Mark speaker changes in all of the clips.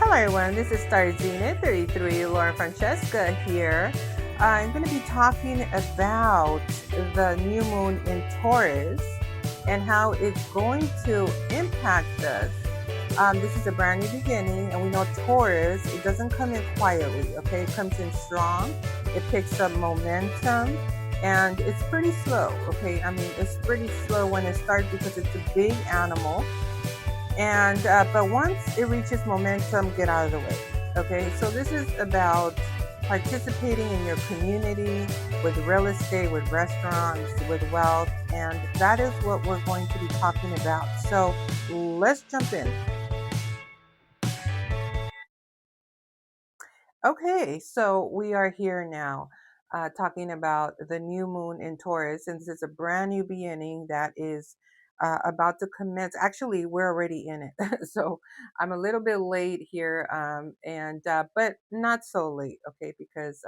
Speaker 1: Hello everyone, this is Starzenith33 Francesca here. I'm going to be talking about the new moon in Taurus and how it's going to impact us. This is a brand new beginning, and we know Taurus, it doesn't come in quietly, okay? It comes in strong, it picks up momentum, and it's pretty slow, okay? I mean, it's pretty slow when it starts because it's a big animal. And but once it reaches momentum, get out of the way. Okay, so this is about participating in your community with real estate, with restaurants, with wealth, and that is what we're going to be talking about. So let's jump in. Okay, so we are here now talking about the new moon in Taurus, and this is a brand new beginning that is about to commence. Actually, we're already in it, so I'm a little bit late here, and but not so late, okay? Because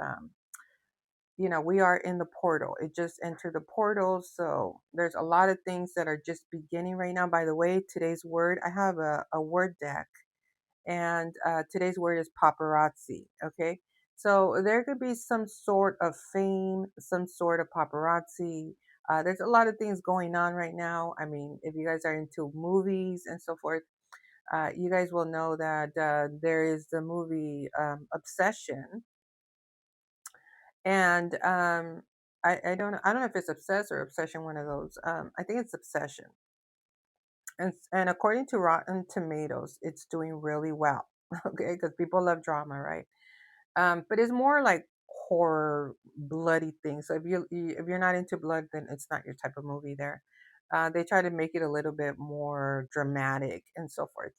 Speaker 1: we are in the portal. It just entered the portal, so there's a lot of things that are just beginning right now. By the way, today's word, I have a word deck, and today's word is paparazzi. Okay, so there could be some sort of fame, some sort of paparazzi. There's a lot of things going on right now. I mean, if you guys are into movies and so forth, you guys will know that there is the movie Obsession, and I don't know if it's Obsessed or Obsession, one of those. I think it's Obsession, and according to Rotten Tomatoes, it's doing really well. Okay, because people love drama, right? But it's more like horror, bloody things. So if you're not into blood, then it's not your type of movie. There, they try to make it a little bit more dramatic and so forth.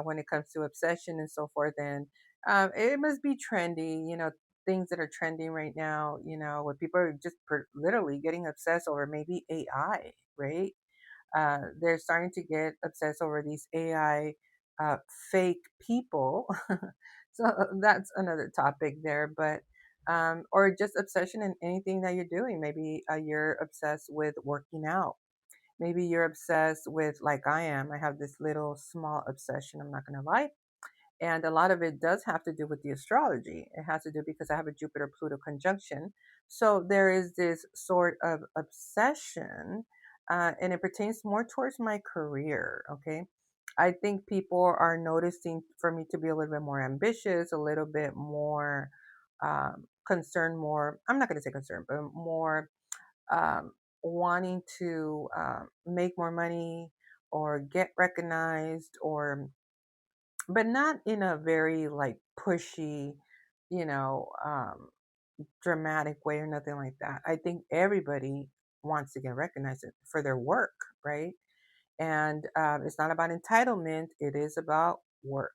Speaker 1: When it comes to obsession and so forth, and it must be trendy. Things that are trending right now. Where people are just literally getting obsessed over maybe AI, right? They're starting to get obsessed over these AI uh, fake people. So that's another topic there, but or just obsession in anything that you're doing. Maybe you're obsessed with working out. Maybe you're obsessed with, like I am. I have this little small obsession. I'm not going to lie. And a lot of it does have to do with the astrology. It has to do because I have a Jupiter Pluto conjunction. So there is this sort of obsession, and it pertains more towards my career. Okay. I think people are noticing for me to be a little bit more ambitious, a little bit more concerned, more, I'm not going to say concerned, but more wanting to make more money or get recognized, or but not in a very like pushy, you know, dramatic way or nothing like that. I think everybody wants to get recognized for their work, right? And it's not about entitlement, it is about work,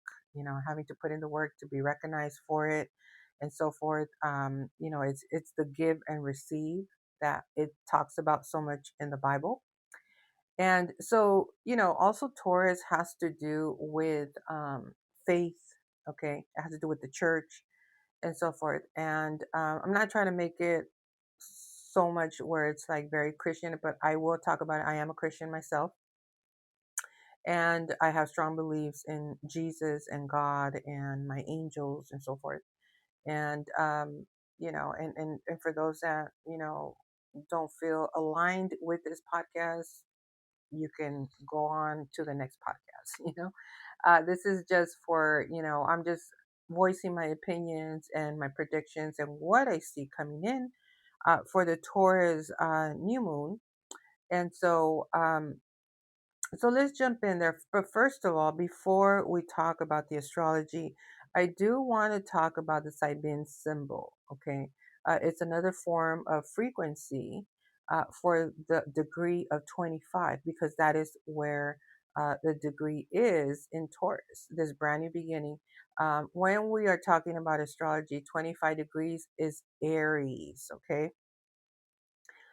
Speaker 1: having to put in the work to be recognized for it and so forth. It's the give and receive that it talks about so much in the Bible. And so, also Taurus has to do with faith, okay? It has to do with the church and so forth. And I'm not trying to make it so much where it's like very Christian, but I will talk about it. I am a Christian myself, and I have strong beliefs in Jesus and God and my angels and so forth. And, and for those that, don't feel aligned with this podcast, you can go on to the next podcast. This is just for, I'm just voicing my opinions and my predictions and what I see coming in for the Taurus new moon. And so let's jump in there. But first of all, before we talk about the astrology, I do want to talk about the Sabian symbol. Okay, it's another form of frequency for the degree of 25, because that is where the degree is in Taurus, this brand new beginning. When we are talking about astrology, 25 degrees is Aries. Okay,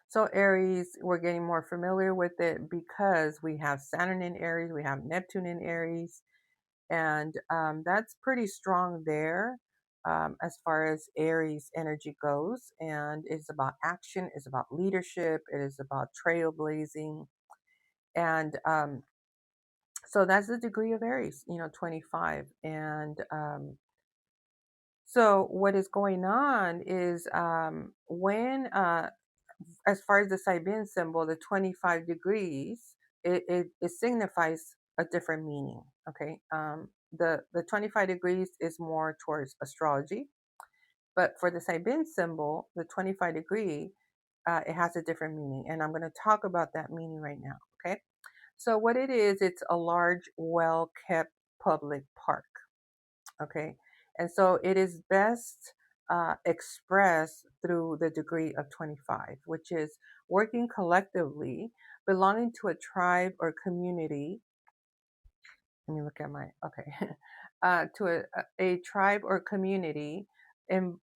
Speaker 1: so Aries, we're getting more familiar with it because we have Saturn in Aries, we have Neptune in Aries, and that's pretty strong there as far as Aries energy goes. And it's about action, it's about leadership, it is about trailblazing. And So that's the degree of Aries, 25. And so what is going on is when as far as the Sabian symbol, the 25 degrees, it signifies a different meaning. Okay. The 25 degrees is more towards astrology, but for the Sabian symbol, the 25 degree, it has a different meaning. And I'm going to talk about that meaning right now. Okay. So what it is, it's a large, well kept public park. Okay. And so it is best expressed through the degree of 25, which is working collectively, belonging to a tribe or community. Let me look at my, okay. To a tribe or community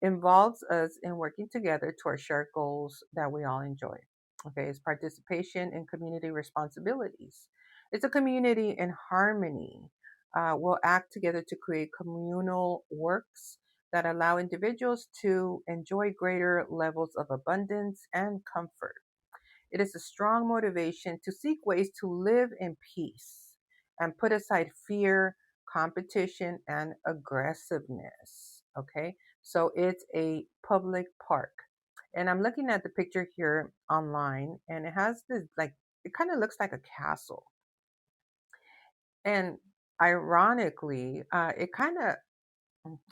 Speaker 1: involves us in working together toward shared goals that we all enjoy. Okay. It's participation in community responsibilities. It's a community in harmony. Will act together to create communal works that allow individuals to enjoy greater levels of abundance and comfort. It is a strong motivation to seek ways to live in peace and put aside fear, competition, and aggressiveness. Okay, so it's a public park. And I'm looking at the picture here online, and it has this like, it kind of looks like a castle. And ironically, it kind of,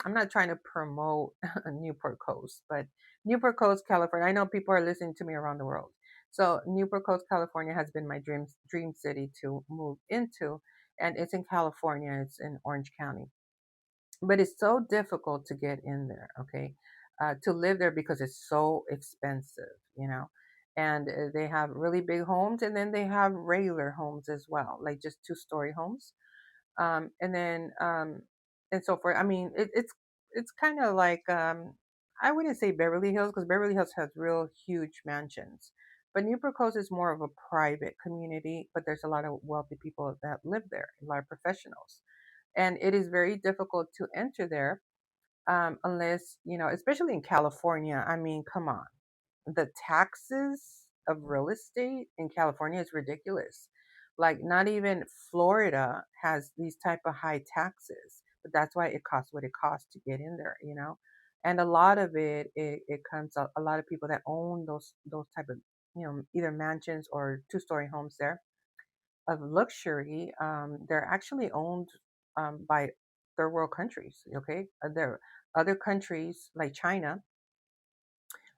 Speaker 1: I'm not trying to promote Newport Coast, but Newport Coast, California. I know people are listening to me around the world. So Newport Coast, California has been my dream city to move into, and it's in California. It's in Orange County, but it's so difficult to get in there. Okay, to live there because it's so expensive, And they have really big homes, and then they have regular homes as well, like just two-story homes, and then and so forth. I mean, it's kind of like I wouldn't say Beverly Hills because Beverly Hills has real huge mansions, but Newport Coast is more of a private community. But there's a lot of wealthy people that live there, a lot of professionals, and it is very difficult to enter there unless especially in California. I mean, come on, the taxes of real estate in California is ridiculous. Like not even Florida has these type of high taxes, but that's why it costs what it costs to get in there. And a lot of it comes a lot of people that own those type of either mansions or two-story homes there of luxury. They're actually owned by third world countries. Okay, there are other countries like China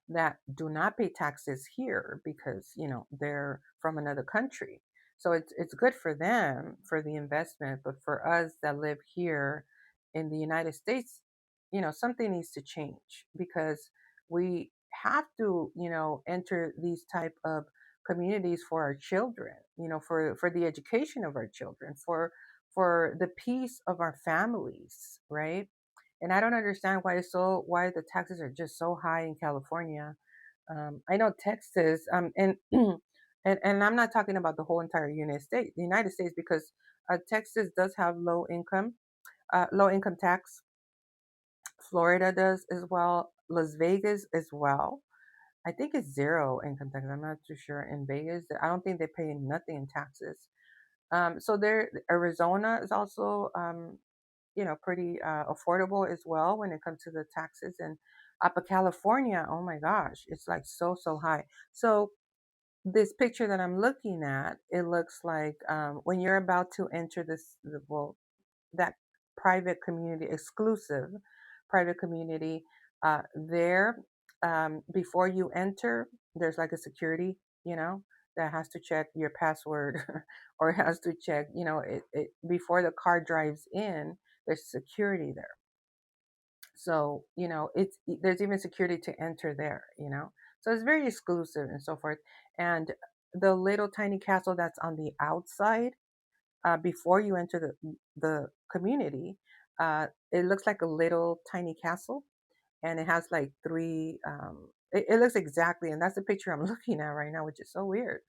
Speaker 1: that do not pay taxes here because they're from another country, so it's good for them for the investment, but for us that live here in the United States, something needs to change because we have to enter these type of communities for our children, for the education of our children, for the peace of our families, right? And I don't understand why the taxes are just so high in California. I know Texas, and and I'm not talking about the whole entire United States, because Texas does have low income tax. Florida does as well. Las Vegas as well. I think it's zero income tax. I'm not too sure in Vegas. I don't think they pay nothing in taxes. So there, Arizona is also pretty affordable as well when it comes to the taxes. And Upper California, oh my gosh, it's like so high. So this picture that I'm looking at, it looks like when you're about to enter well, that private community, exclusive private community, there, before you enter, there's like a security, that has to check your password or has to check, before the car drives in, there's security there. So, there's even security to enter there. So it's very exclusive and so forth. And the little tiny castle that's on the outside, before you enter the community, it looks like a little tiny castle, and it has like three. It looks exactly, and that's the picture I'm looking at right now, which is so weird.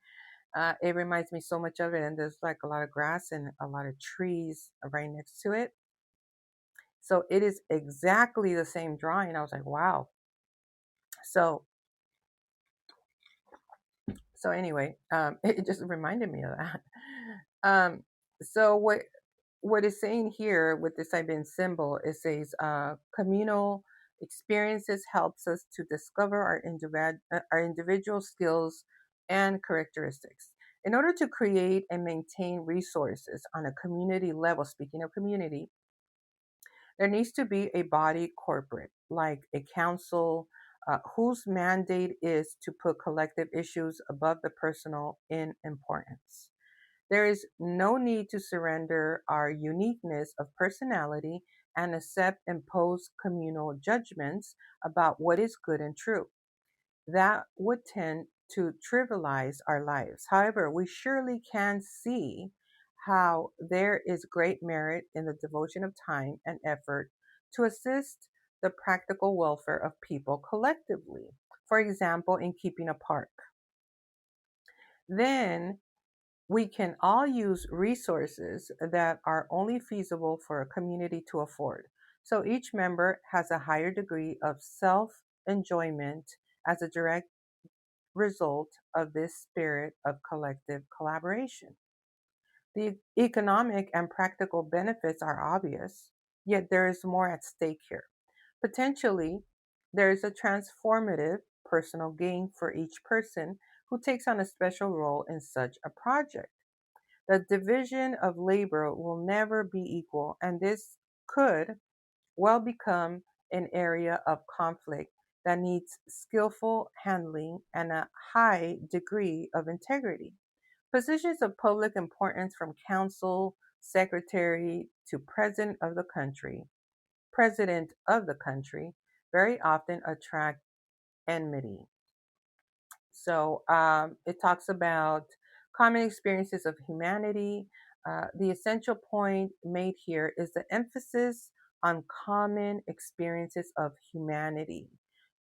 Speaker 1: It reminds me so much of it, and there's like a lot of grass and a lot of trees right next to it. So it is exactly the same drawing. I was like, wow. So anyway, it just reminded me of that. So what it's saying here with this Ibin symbol, it says communal experiences helps us to discover our individual skills and characteristics. In order to create and maintain resources on a community level, speaking of community, there needs to be a body corporate, like a council, whose mandate is to put collective issues above the personal in importance. There is no need to surrender our uniqueness of personality and accept imposed communal judgments about what is good and true. That would tend to trivialize our lives. However, we surely can see how there is great merit in the devotion of time and effort to assist the practical welfare of people collectively. For example, in keeping a park. Then we can all use resources that are only feasible for a community to afford. So each member has a higher degree of self enjoyment as a direct result of this spirit of collective collaboration. The economic and practical benefits are obvious, yet there is more at stake here. Potentially, there is a transformative personal gain for each person who takes on a special role in such a project. The division of labor will never be equal, and this could well become an area of conflict that needs skillful handling and a high degree of integrity. Positions of public importance from council, secretary to president of the country, very often attract enmity. So it talks about common experiences of humanity. The essential point made here is the emphasis on common experiences of humanity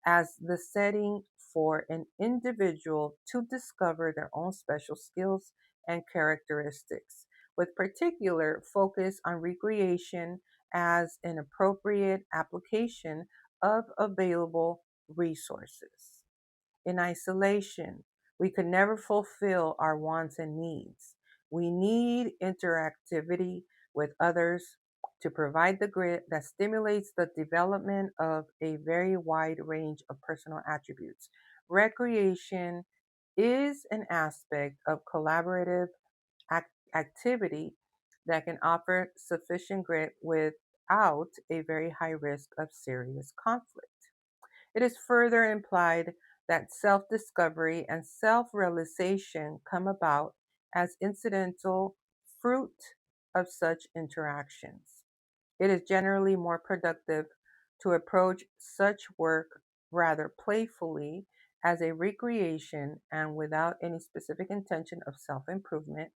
Speaker 1: as the setting for an individual to discover their own special skills and characteristics, with particular focus on recreation as an appropriate application of available resources. In isolation, we could never fulfill our wants and needs. We need interactivity with others to provide the grit that stimulates the development of a very wide range of personal attributes. Recreation is an aspect of collaborative activity that can offer sufficient grit without a very high risk of serious conflict. It is further implied that self discovery and self realization come about as incidental fruit of such interactions. It is generally more productive to approach such work rather playfully as a recreation and without any specific intention of self improvement.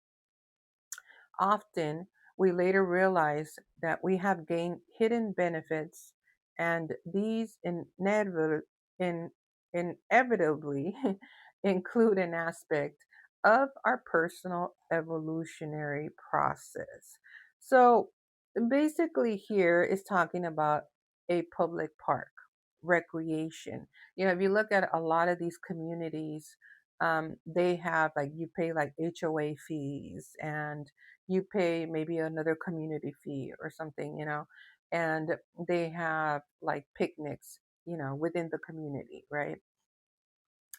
Speaker 1: Often, we later realize that we have gained hidden benefits, and these in, inevitably include an aspect of our personal evolutionary process. So, basically, here is talking about a public park, recreation. If you look at a lot of these communities, they have like you pay like HOA fees and you pay maybe another community fee or something, and they have like picnics, within the community, right?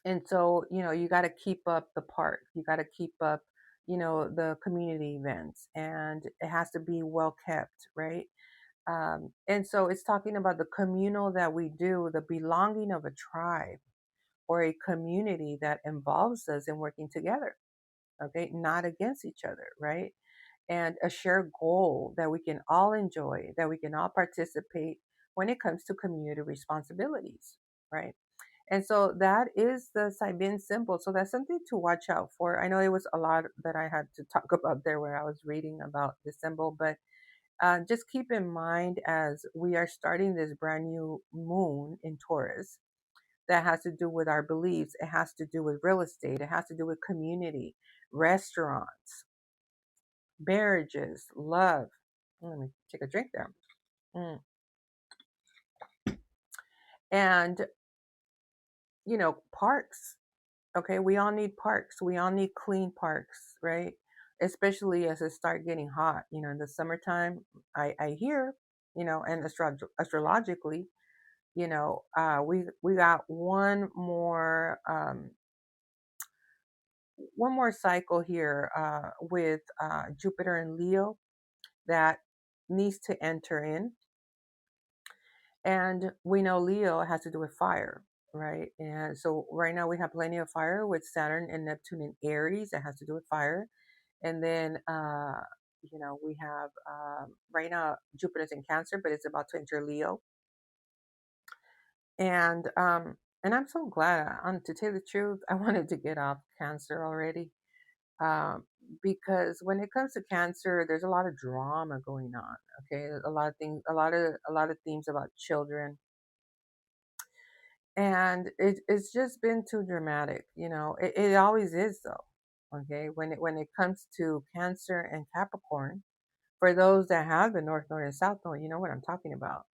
Speaker 1: And so, you got to keep up the park, you got to keep up, the community events, and it has to be well kept, right? And so it's talking about the communal that we do, the belonging of a tribe or a community that involves us in working together, okay, not against each other, right? And a shared goal that we can all enjoy, that we can all participate when it comes to community responsibilities, right? And so that is the Saibin symbol. So that's something to watch out for. I know it was a lot that I had to talk about there when I was reading about the symbol, but just keep in mind as we are starting this brand new moon in Taurus that has to do with our beliefs, it has to do with real estate, it has to do with community, restaurants, marriages, love. Let me take a drink there. Mm. And, parks. Okay, we all need parks. We all need clean parks, right? especially as it start getting hot. In the summertime, I hear, and astrologically, we got one more cycle here with Jupiter and Leo that needs to enter in. And we know Leo has to do with fire, right? And so right now we have plenty of fire with Saturn and Neptune in Aries that has to do with fire. And then, we have right now Jupiter's in Cancer, but it's about to enter Leo. And I'm so glad. To tell you the truth, I wanted to get off Cancer already, um, because when it comes to Cancer, there's a lot of drama going on. Okay, a lot of things, a lot of themes about children, and it's just been too dramatic. It always is though. Okay, when it comes to Cancer and Capricorn, for those that have the North Node and South Node, you know what I'm talking about.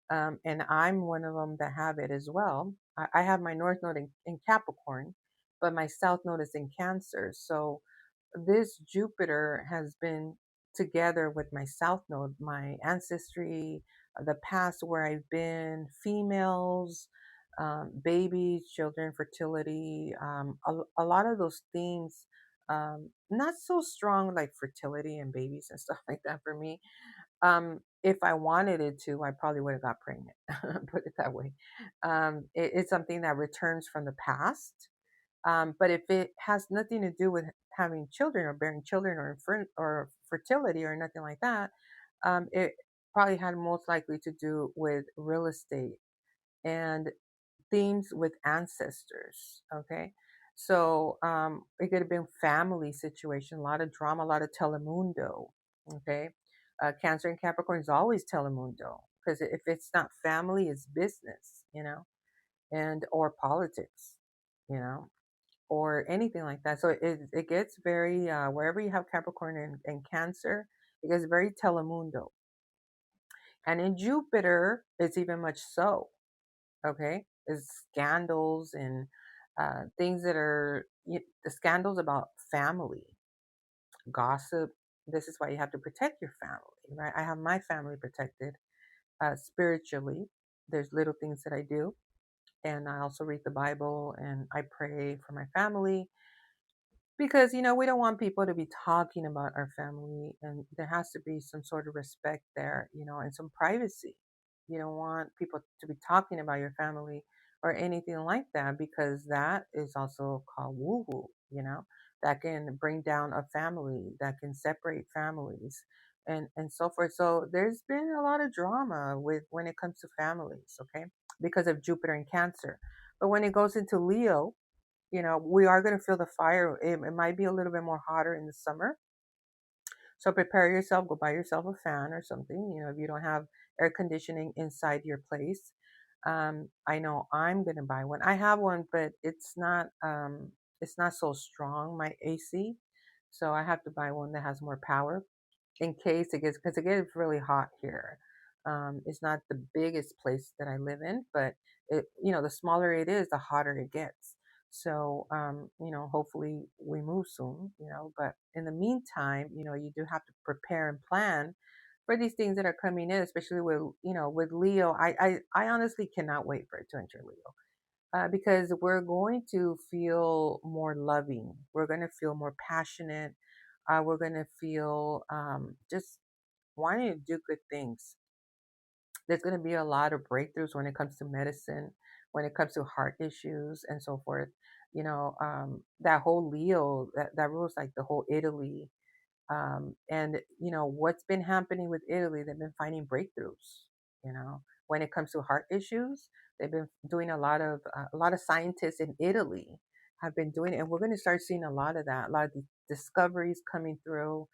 Speaker 1: And I'm one of them that have it as well. I have my North Node in Capricorn, but my South Node is in Cancer. So this Jupiter has been together with my South Node, my ancestry, the past where I've been, females, babies, children, fertility, a lot of those themes. Not so strong like fertility and babies and stuff like that for me. If I wanted it to, I probably would have got pregnant. Put it that way. It's something that returns from the past. But if it has nothing to do with having children or bearing children or fertility or nothing like that, it probably had most likely to do with real estate and themes with ancestors. Okay. So it could have been family situation, a lot of drama, a lot of telemundo. Okay. Cancer and Capricorn is always telemundo because if it's not family, it's business, and or politics, you know, or anything like that. So it gets very, wherever you have Capricorn and Cancer, it gets very telemundo. And in Jupiter, it's even much so. Okay, is scandals and things that are the scandals about family, gossip. This is why you have to protect your family, right? I have my family protected spiritually. There's little things that I do, and I also read the Bible and I pray for my family because we don't want people to be talking about our family, and there has to be some sort of respect there, and some privacy. You don't want people to be talking about your family or anything like that, because that is also called woo woo, that can bring down a family, that can separate families, and so forth. So there's been a lot of drama with when it comes to families, okay, because of Jupiter and Cancer. But when it goes into Leo, we are going to feel the fire. It might be a little bit more hotter in the summer. So prepare yourself, go buy yourself a fan or something, if you don't have air conditioning inside your place. I know I'm going to buy one. I have one, but it's not so strong, my AC. So I have to buy one that has more power in case it gets, because it gets really hot here. It's not the biggest place that I live in, but the smaller it is, the hotter it gets. So, hopefully we move soon, but in the meantime, you do have to prepare and plan for these things that are coming in, especially with Leo. I honestly cannot wait for it to enter Leo. Because we're going to feel more loving. We're going to feel more passionate. We're going to feel just wanting to do good things. There's going to be a lot of breakthroughs when it comes to medicine, when it comes to heart issues, and so forth. That whole Leo, that rules like the whole Italy. And what's been happening with Italy, they've been finding breakthroughs. When it comes to heart issues, they've been doing a lot of scientists in Italy have been doing it, and we're going to start seeing a lot of that, a lot of the discoveries coming through.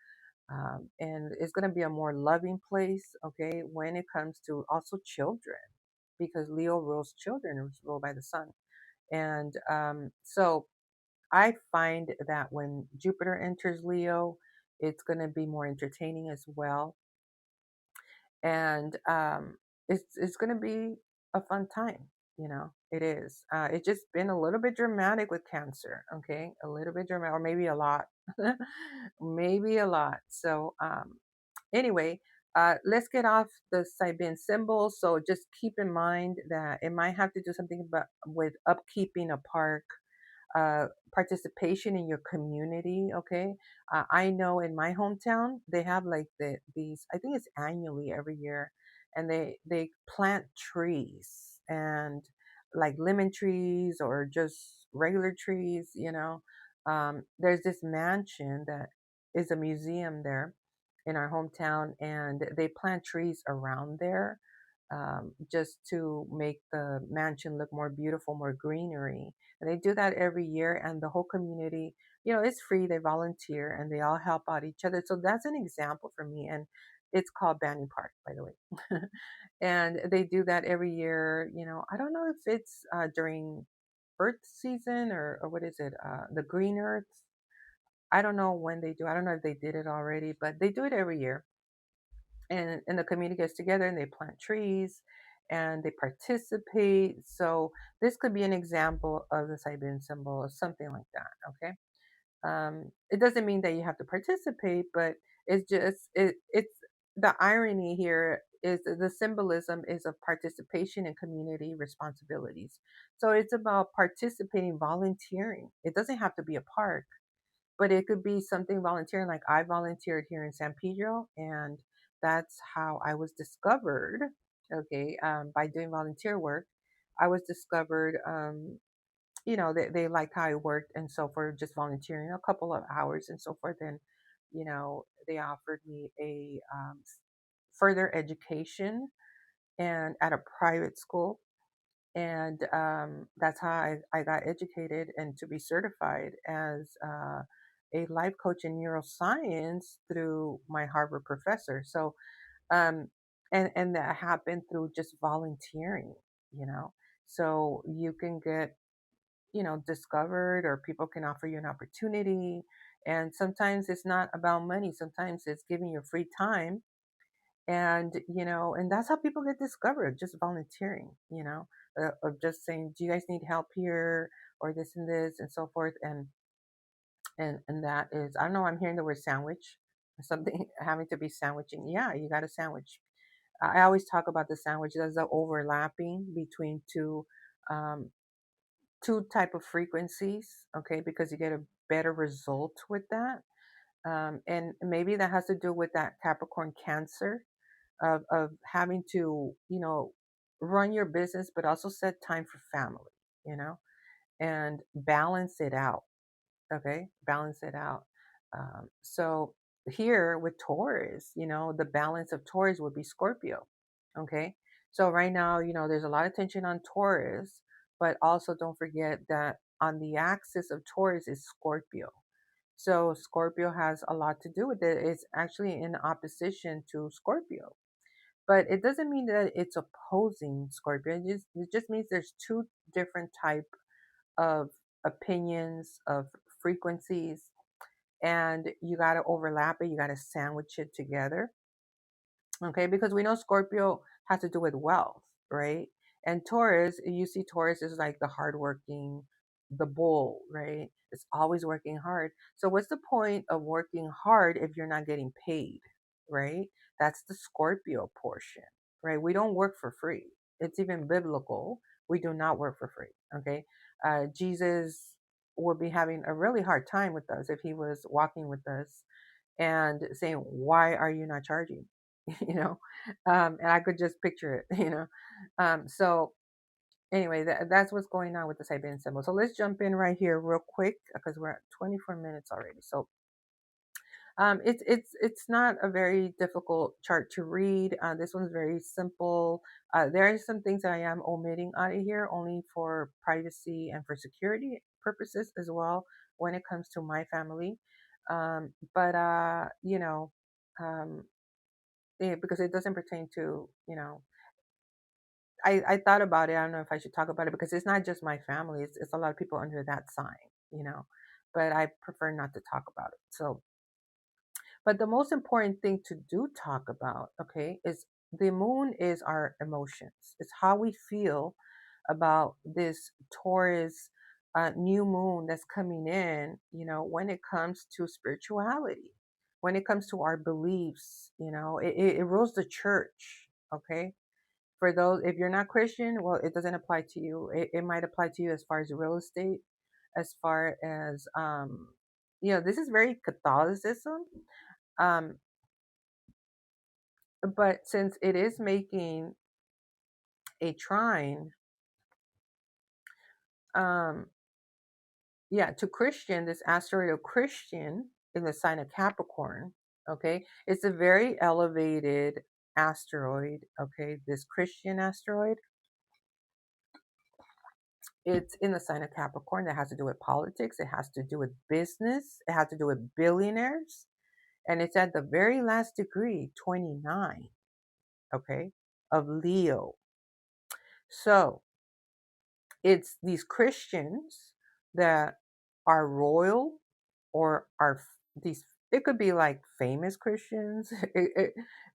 Speaker 1: And it's going to be a more loving place, okay, when it comes to also children, because Leo rules children, it's ruled by the sun. And so I find that when Jupiter enters Leo, it's going to be more entertaining as well. And it's going to be a fun time. It is. It's just been a little bit dramatic with Cancer, okay? A little bit dramatic, or maybe a lot. Maybe a lot. So, anyway, let's get off the Saibin symbol. So just keep in mind that it might have to do something about with upkeeping a park, participation in your community. Okay, I know in my hometown they have like these. I think it's annually every year, and they plant trees and like lemon trees or just regular trees. There's this mansion that is a museum there in our hometown, and they plant trees around there, just to make the mansion look more beautiful, more greenery. And they do that every year, and the whole community, it's free. They volunteer and they all help out each other. So that's an example for me. And it's called Banning Park, by the way. And they do that every year. I don't know if it's during Earth season or what is it? The Green Earth. I don't know when they do. I don't know if they did it already, but they do it every year. And the community gets together and they plant trees and they participate. So this could be an example of the Siberian symbol or something like that. Okay. It doesn't mean that you have to participate, but it's the irony here is that the symbolism is of participation and community responsibilities. So it's about participating, volunteering. It doesn't have to be a park, but it could be something volunteering. Like I volunteered here in San Pedro, and that's how I was discovered. Okay, by doing volunteer work, I was discovered. They liked how I worked, and so for just volunteering a couple of hours and so forth, and they offered me a further education and at a private school, and that's how I got educated and to be certified as a life coach in neuroscience through my Harvard professor. So, um, and that happened through just volunteering. You know, so you can get discovered, or people can offer you an opportunity. And sometimes it's not about money. Sometimes it's giving your free time, and that's how people get discovered, just volunteering, of just saying, do you guys need help here, or this and this and so forth. And that is, I don't know, I'm hearing the word sandwich, something having to be sandwiching. Yeah, you got a sandwich. I always talk about the sandwich as the overlapping between um, two type of frequencies, okay, because you get a better result with that. And maybe that has to do with that Capricorn Cancer of having to, run your business, but also set time for family, and balance it out. Okay, balance it out. So here with Taurus, the balance of Taurus would be Scorpio. Okay, so right now, there's a lot of tension on Taurus, but also don't forget that on the axis of Taurus is Scorpio. So Scorpio has a lot to do with it. It's actually in opposition to Scorpio, but it doesn't mean that it's opposing Scorpio. It just means there's two different type of opinions, of frequencies, and you got to overlap it. You got to sandwich it together. Okay, because we know Scorpio has to do with wealth, right? And Taurus, you see Taurus is like the hardworking, the bull, right? It's always working hard. So what's the point of working hard if you're not getting paid, right? That's the Scorpio portion, right? We don't work for free. It's even biblical. We do not work for free. Okay, Jesus would be having a really hard time with us if he was walking with us and saying, "Why are you not charging?" you know, and I could just picture it. So anyway, that's what's going on with the Siberian symbol. So let's jump in right here real quick because we're at 24 minutes already. So it's not a very difficult chart to read. This one's very simple. There are some things that I am omitting out of here only for privacy and for security purposes as well when it comes to my family. But um, because it doesn't pertain to I thought about it. I don't know if I should talk about it because it's not just my family. It's a lot of people under that sign, but I prefer not to talk about it. So, but the most important thing to do talk about, okay, is the moon is our emotions. It's how we feel about this Taurus new moon that's coming in, when it comes to spirituality, when it comes to our beliefs, it rules the church. Okay. For those, if you're not Christian, well, it doesn't apply to you. It might apply to you as far as real estate, as far as, this is very Catholicism. Um, but since it is making a trine, um, yeah, to Christian, this asteroid of Christian in the sign of Capricorn, okay, it's a very elevated asteroid, okay, this Christian asteroid, it's in the sign of Capricorn. That has to do with politics, it has to do with business, it has to do with billionaires, and it's at the very last degree, 29, okay, of Leo. So it's these Christians that are royal, or are these, it could be like famous Christians.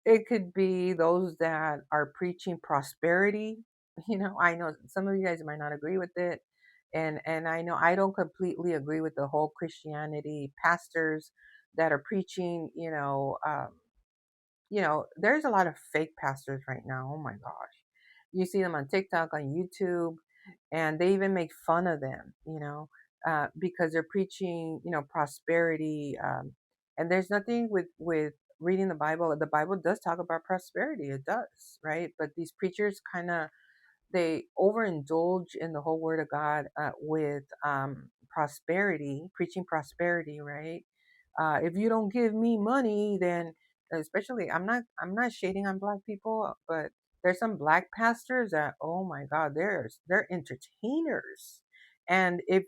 Speaker 1: It could be those that are preaching prosperity. I know some of you guys might not agree with it, and I know I don't completely agree with the whole Christianity pastors that are preaching. There's a lot of fake pastors right now. Oh my gosh. You see them on TikTok, on YouTube, and they even make fun of them, because they're preaching, prosperity. And there's nothing with reading the Bible. The Bible does talk about prosperity. It does, right? But these preachers kind of, they overindulge in the whole word of God, with prosperity, preaching prosperity, right? If you don't give me money, then, especially, I'm not shading on black people, but there's some black pastors that, oh my God, they're entertainers, and if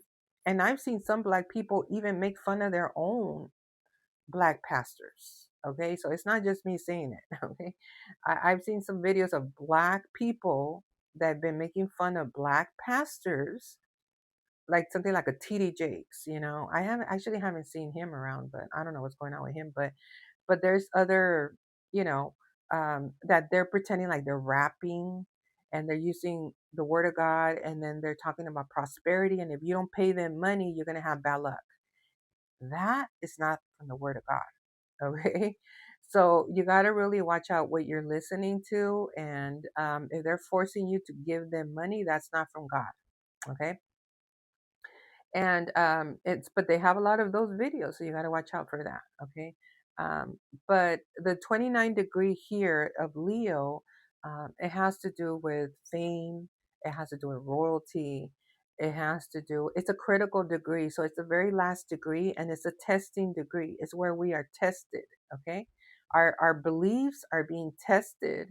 Speaker 1: and I've seen some black people even make fun of their own black pastors. Okay, so it's not just me saying it. Okay, I've seen some videos of black people that have been making fun of black pastors, like something like a TD Jakes. I haven't seen him around, but I don't know what's going on with him. But there's other, you know, that they're pretending like they're rapping, and they're using the word of God, and then they're talking about prosperity, and if you don't pay them money, you're gonna have bad luck. That is not from the word of God. Okay. So you got to really watch out what you're listening to. And if they're forcing you to give them money, that's not from God. Okay. And but they have a lot of those videos. So you got to watch out for that. Okay. Um, but the 29 degree here of Leo, it has to do with fame, it has to do with royalty. It's a critical degree. So it's the very last degree, and it's a testing degree. It's where we are tested. Okay. Our beliefs are being tested.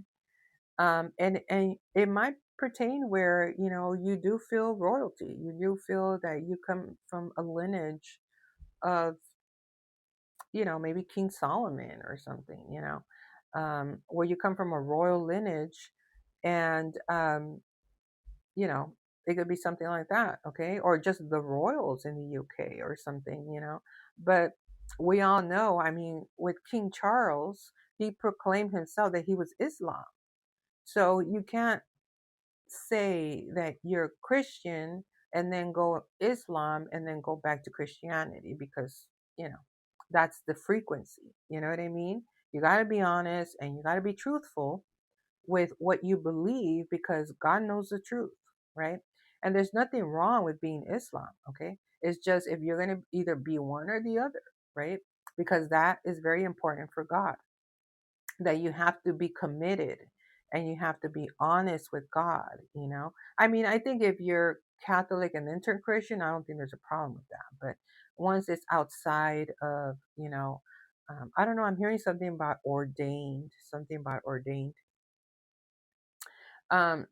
Speaker 1: And it might pertain where, you do feel royalty. You do feel that you come from a lineage of, maybe King Solomon or something, where you come from a royal lineage, and you know, it could be something like that, okay? Or just the royals in the UK or something, But we all know, I mean, with King Charles, he proclaimed himself that he was Islam. So you can't say that you're Christian and then go Islam and then go back to Christianity, because, that's the frequency. You know what I mean? You got to be honest, and you got to be truthful with what you believe, because God knows the truth, right? And there's nothing wrong with being Islam, okay? It's just, if you're going to either be one or the other, right? Because that is very important for God, that you have to be committed and you have to be honest with God. I mean, I think if you're Catholic and then turn Christian, I don't think there's a problem with that. But once it's outside of, I don't know, I'm hearing something about ordained.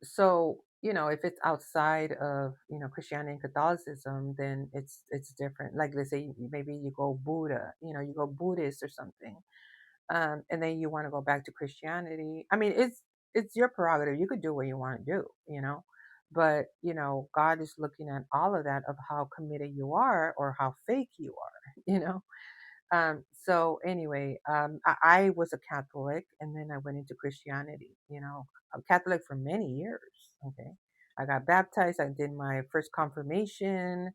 Speaker 1: So, if it's outside of, Christianity and Catholicism, then it's different. Like, let's say maybe you go Buddha, you go Buddhist or something, and then you want to go back to Christianity. I mean, it's your prerogative. You could do what you want to do. But God is looking at all of that, of how committed you are or how fake you are. So anyway, I was a Catholic, and then I went into Christianity. I'm Catholic for many years. Okay. I got baptized. I did my first confirmation.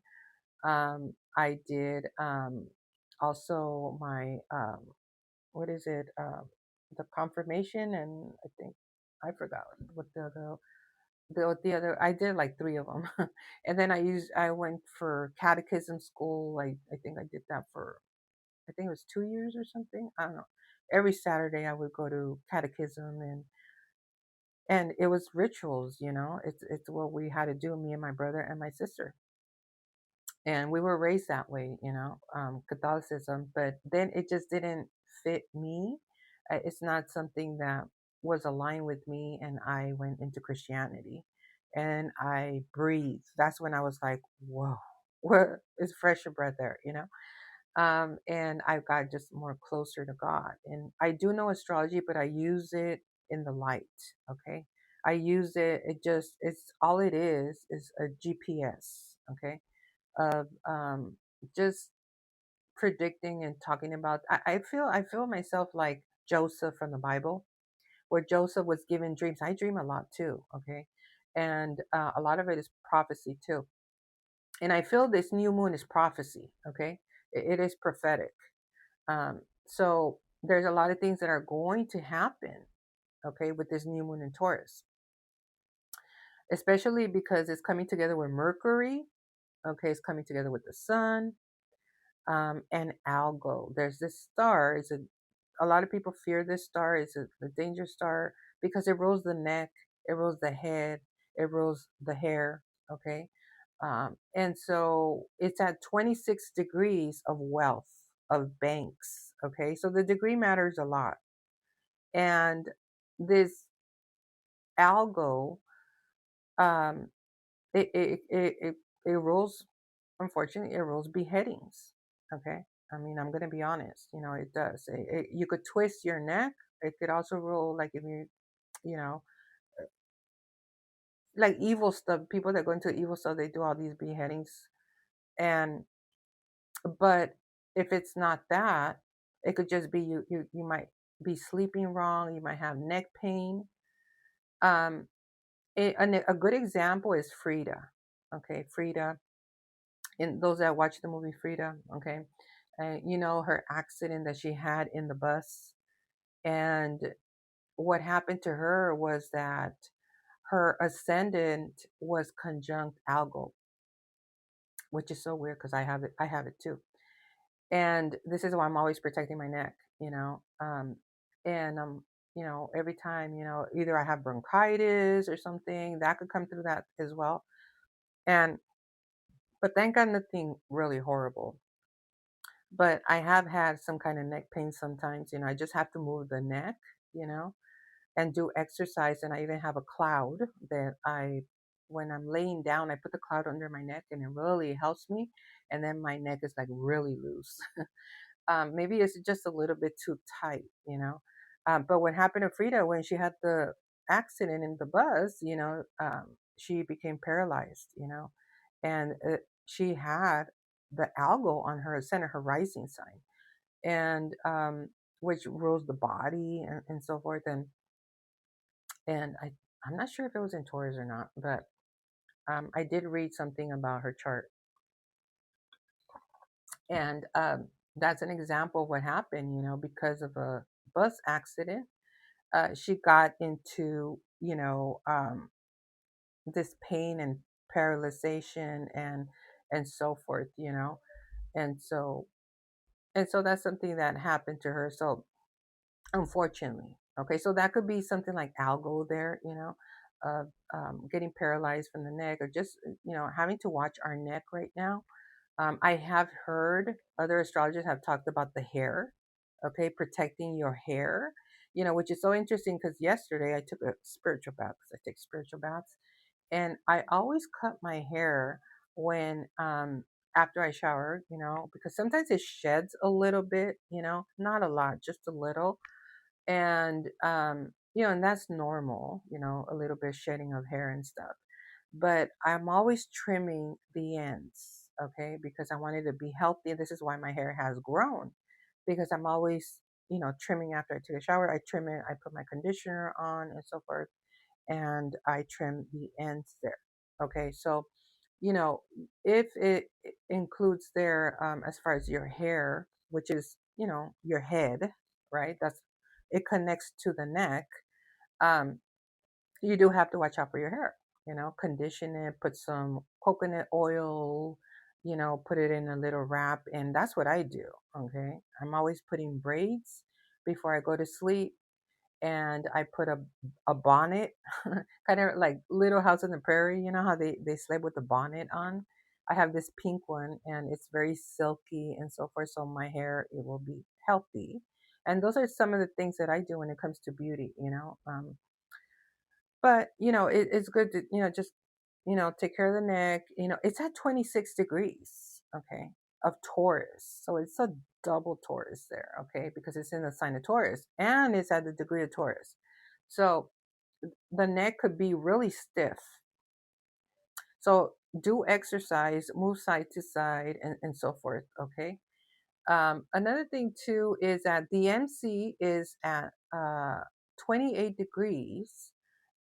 Speaker 1: I did also my what is it? The confirmation, and I think I forgot what the other. I did like three of them, and then I went for catechism school. I think I did that for, I think it was 2 years or something. I don't know. Every Saturday I would go to catechism, and it was rituals. It's what we had to do, me and my brother and my sister, and we were raised that way, Catholicism. But then it just didn't fit me. It's not something that was aligned with me, and I went into Christianity, and I breathed. That's when I was like, whoa, what is fresher breath there. And I got just more closer to God. And I do know astrology, but I use it in the light. Okay, I use it. It's all it is a GPS. Okay, of just predicting and talking about. I feel myself like Joseph from the Bible, where Joseph was given dreams. I dream a lot too. Okay, and a lot of it is prophecy too. And I feel this new moon is prophecy. Okay, it is prophetic. So there's a lot of things that are going to happen. Okay, with this new moon in Taurus, especially because it's coming together with Mercury. Okay, it's coming together with the sun, and Algo. There's this star. A lot of people fear this star. It's a danger star because it rolls the neck, it rolls the head, it rolls the hair. Okay, and so it's at 26 degrees of wealth, of banks. Okay, so the degree matters a lot, and this Algo, um, it rules, unfortunately, it rules beheadings. Okay, I mean, I'm gonna be honest. It does. You could twist your neck. It could also rule, like, if you know like evil stuff. People that go into evil stuff, they do all these beheadings. And but if it's not that, it could just be you might be sleeping wrong. You might have neck pain. um a good example is Frida. Okay, Frida, and those that watch the movie Frida. Okay, her accident that she had in the bus. And what happened to her was that her ascendant was conjunct Algol, which is so weird because I have it too. And this is why I'm always protecting my neck. And every time, either I have bronchitis or something that could come through that as well. And but thank God nothing really horrible. But I have had some kind of neck pain sometimes. I just have to move the neck, you know, and do exercise. And I even have a cloud that when I'm laying down, I put the cloud under my neck, and it really helps me. And then my neck is like really loose. Maybe it's just a little bit too tight, But what happened to Frida when she had the accident in the bus, she became paralyzed, and she had the algo on her ascendant, her rising sign, and which rules the body and so forth. And I'm not sure if it was in Taurus or not, but I did read something about her chart, and that's an example of what happened. Because of a bus accident, she got into this pain and paralyzation and so forth. And so that's something that happened to her. So unfortunately, okay, so that could be something like algo there, of getting paralyzed from the neck, or just having to watch our neck right now. I have heard other astrologers have talked about the hair, okay, protecting your hair, which is so interesting because yesterday I took a spiritual bath, because I take spiritual baths, and I always cut my hair when after I shower, because sometimes it sheds a little bit, not a lot, just a little. And and that's normal, a little bit shedding of hair and stuff. But I'm always trimming the ends, okay, because I want it to be healthy. This is why my hair has grown, because I'm always trimming after I take a shower. I trim it, I put my conditioner on and so forth, and I trim the ends there. Okay, so you know, if it includes there, as far as your hair, which is, your head, right? It connects to the neck. Um, you do have to watch out for your hair. Condition it, put some coconut oil, put it in a little wrap, and that's what I do. Okay, I'm always putting braids before I go to sleep, and I put a bonnet, kind of like Little House on the Prairie. You know how they sleep with the bonnet on. I have this pink one, and it's very silky and so forth. So my hair, it will be healthy, and those are some of the things that I do when it comes to beauty. But it's good to just take care of the neck. It's at 26 degrees, okay, of Taurus, so it's a double Taurus there, okay, because it's in the sign of Taurus and it's at the degree of Taurus. So the neck could be really stiff. So do exercise, move side to side, and so forth, okay. Another thing too is that the MC is at 28 degrees,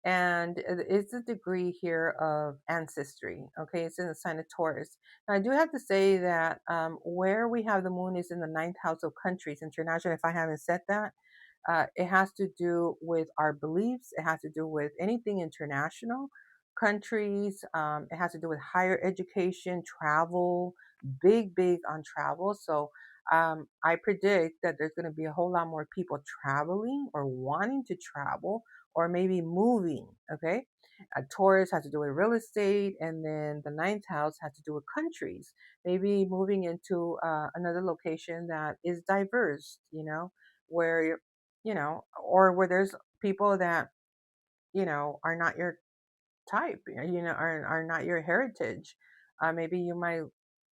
Speaker 1: and it's a degree here of ancestry. Okay, it's in the sign of Taurus. Now, I do have to say that where we have the moon is in the ninth house of countries, international. If I haven't said that, it has to do with our beliefs. It has to do with anything international, countries. It has to do with higher education, travel, big on travel. So I predict that there's going to be a whole lot more people traveling or wanting to travel or maybe moving. Okay. Taurus has to do with real estate, and then the ninth house has to do with countries, maybe moving into another location that is diverse, where or where there's people that, are not your type, are not your heritage. Maybe you might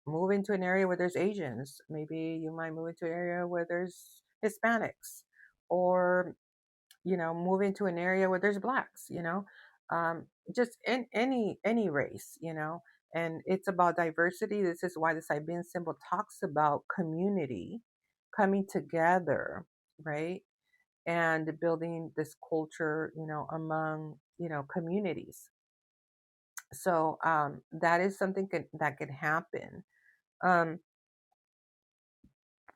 Speaker 1: move into an area where there's Asians. Maybe you might move into an area where there's Hispanics, or move into an area where there's blacks. Just in any race. And it's about diversity. This is why the Siberian symbol talks about community coming together, right? And building this culture, among communities. So that is something that could happen. um,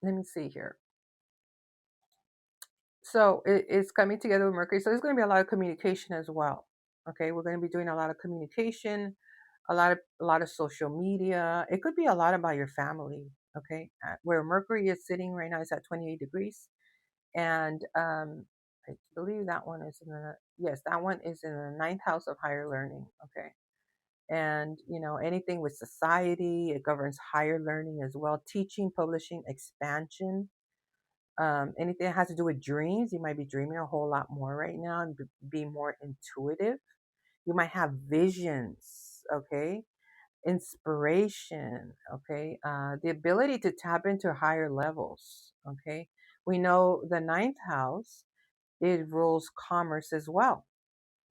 Speaker 1: Let me see here. So it's coming together with Mercury, so there's going to be a lot of communication as well. Okay, we're going to be doing a lot of communication, a lot of social media. It could be a lot about your family. Okay, where Mercury is sitting right now is at 28 degrees, and I believe that one is in the yes, that one is in the ninth house of higher learning. Okay, and anything with society, it governs higher learning as well, teaching, publishing, expansion. Anything that has to do with dreams, you might be dreaming a whole lot more right now and be more intuitive. You might have visions, okay, inspiration, okay, the ability to tap into higher levels, okay. We know the ninth house, it rules commerce as well,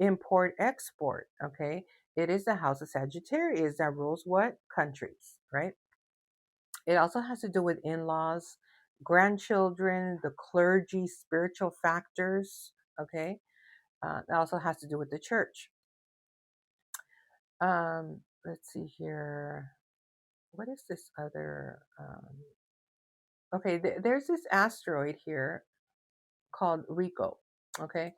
Speaker 1: import export, okay. It is the house of Sagittarius that rules what? Countries, right? It also has to do with in-laws, grandchildren, the clergy, spiritual factors, okay. It also has to do with the church. Let's see here. What is this other okay, there's this asteroid here called Rico, okay?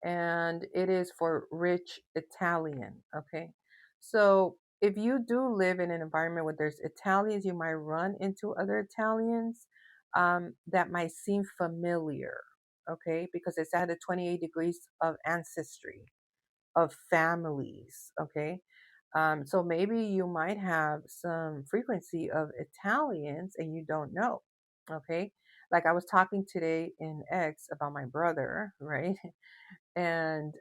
Speaker 1: And it is for rich Italian, okay? So if you do live in an environment where there's Italians, you might run into other Italians that might seem familiar, okay? Because it's at a 28 degrees of ancestry, of families, okay? So maybe you might have some frequency of Italians and you don't know, okay? Like I was talking today in X about my brother, right? And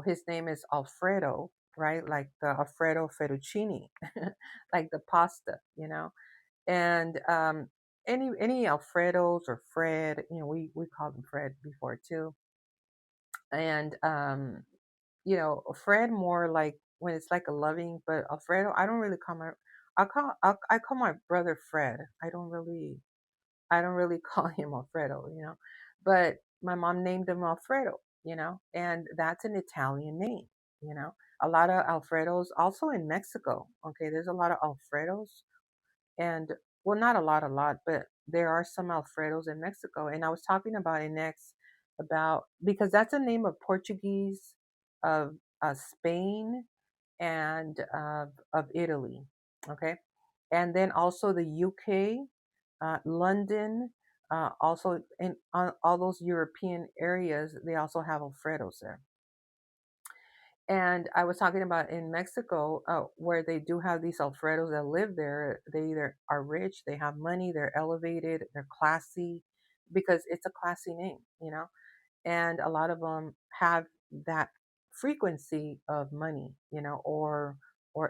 Speaker 1: his name is Alfredo, right? Like the Alfredo fettuccine, like the pasta, And any Alfredos or Fred, we called him Fred before too. And Fred more like when it's like a loving, but Alfredo, I don't really call my I call my brother Fred. I don't really call him Alfredo, But my mom named him Alfredo, and that's an Italian name. you know. A lot of Alfredos also in Mexico. Okay, there's a lot of Alfredos, and well, not a lot, but there are some Alfredos in Mexico. And I was talking about it next about because that's a name of Portuguese, of Spain, and of Italy. Okay, and then also the UK, London, also in all those European areas, they also have Alfredos there. And I was talking about in Mexico, where they do have these Alfredos that live there. They either are rich, they have money, they're elevated, they're classy, because it's a classy name, you know. And a lot of them have that frequency of money, you know, or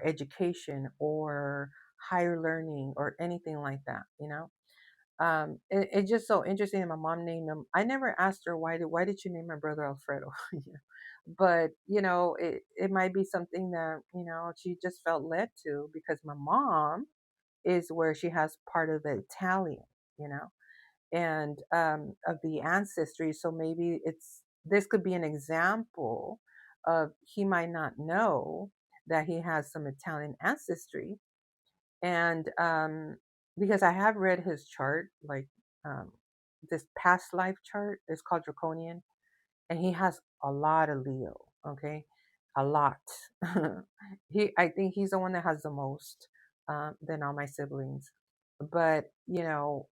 Speaker 1: education or higher learning or anything like that, you know. It's just so interesting that my mom named him. I never asked her why did you name my brother Alfredo. Yeah. But you know, it might be something that you know she just felt led to because my mom is where she has part of the Italian, you know, and of the ancestry. So maybe it's this could be an example of he might not know that he has some Italian ancestry, and because I have read his chart, like um, this past life chart is called Draconian, and he has a lot of Leo. Okay, a lot. I think he's the one that has the most than all my siblings. But you know,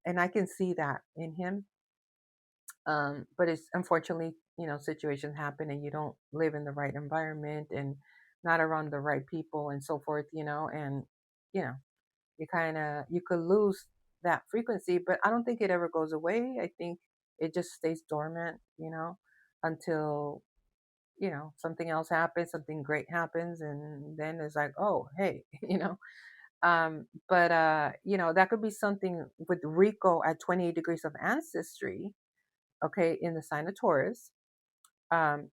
Speaker 1: and I can see that in him. But it's unfortunately, you know, situations happen, and you don't live in the right environment and not around the right people and so forth. You know, and you know you could lose that frequency, but I don't think it ever goes away. I think it just stays dormant, you know, until you know something else happens, something great happens, and then it's like, oh hey, you know. But you know, that could be something with Rico at 28 degrees of ancestry, okay, in the sign of Taurus. um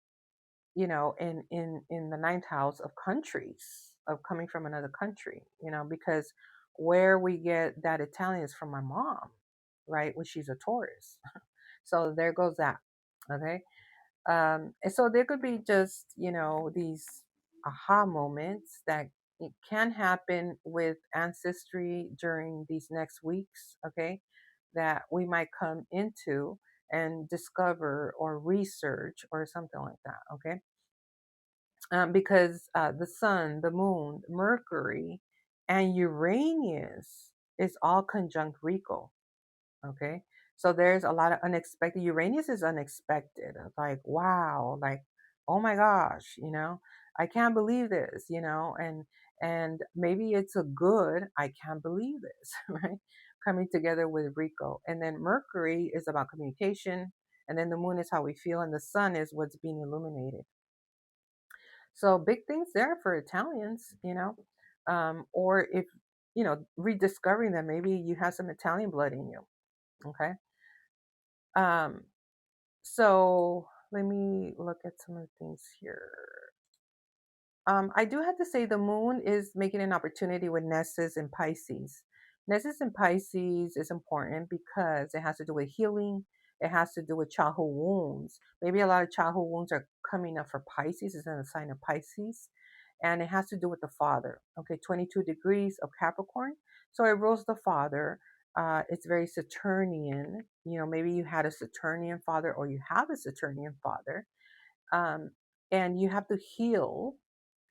Speaker 1: you know, in the ninth house of countries, of coming from another country, you know, because where we get that Italian is from my mom, right? When she's a Taurus. So there goes that. Okay. And so there could be just, you know, these aha moments that it can happen with ancestry during these next weeks, okay, that we might come into and discover or research or something like that, okay? Because the sun, the moon, Mercury, and Uranus is all conjunct Rico. Okay. So there's a lot of unexpected. Uranus is unexpected. Like, wow, like, oh my gosh, you know, I can't believe this, you know, and maybe it's a good, I can't believe this, right? Coming together with Rico. And then Mercury is about communication. And then the moon is how we feel, and the sun is what's being illuminated. So big things there for Italians, you know, or if you know rediscovering that maybe you have some Italian blood in you. Okay, um, so let me look at some of the things here. I do have to say the moon is making an opportunity with Nessus and Pisces. Nessus and Pisces is important because it has to do with healing. It has to do with childhood wounds. Maybe a lot of childhood wounds are coming up for Pisces. It's in a sign of Pisces. And it has to do with the father. Okay, 22 degrees of Capricorn. So it rules the father. It's very Saturnian. You know, maybe you had a Saturnian father or you have a Saturnian father. Um, and you have to heal,